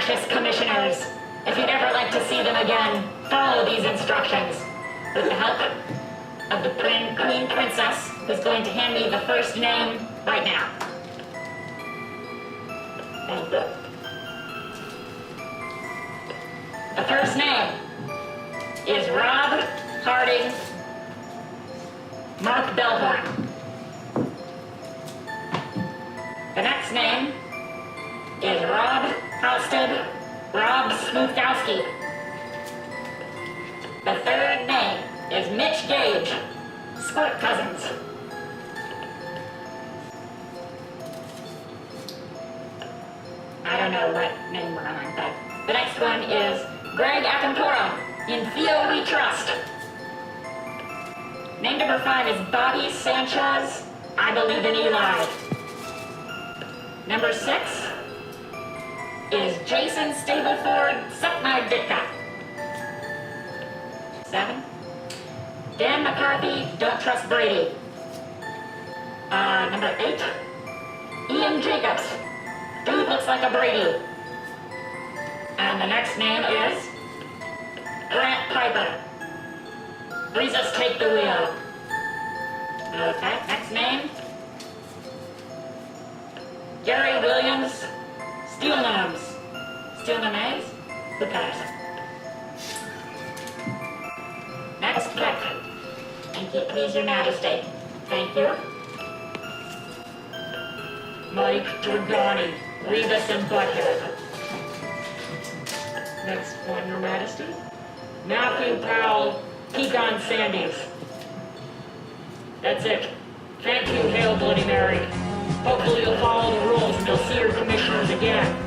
precious commissioners. If you'd ever like to see them again, follow these instructions. With the help of the Queen Princess, who's going to hand me the first name right now. Thank you. The first name is Rob Harding Mark Bellhorn. The next name is Rob Halstead Rob Smoothkowski. The third name is Mitch Gage Squirt Cousins. I don't know what name we're on, but the next one is Greg Acampora. In Theo We Trust. Name number 5 is Bobby Sanchez. I Believe in Eli. Number 6 is Jason Stableford. Suck My Ditka. 7. Dan McCarthy. Don't Trust Brady. Number 8. Ian Jacobs. Dude looks like a Brady. And the next name is Grant Piper. Jesus, take the wheel. Okay, next name. Gary Williams. Steel Gnomes. Steel Gnomes? Who cares? Next pick. Thank you, please, Your Majesty. Thank you. Mike Dragani. Rebus and Butthead. Next one, Your Majesty. Matthew Powell, Pecan Sandys. That's it. Thank you, Hail Bloody Mary. Hopefully you'll follow the rules and you'll see your commissioners again.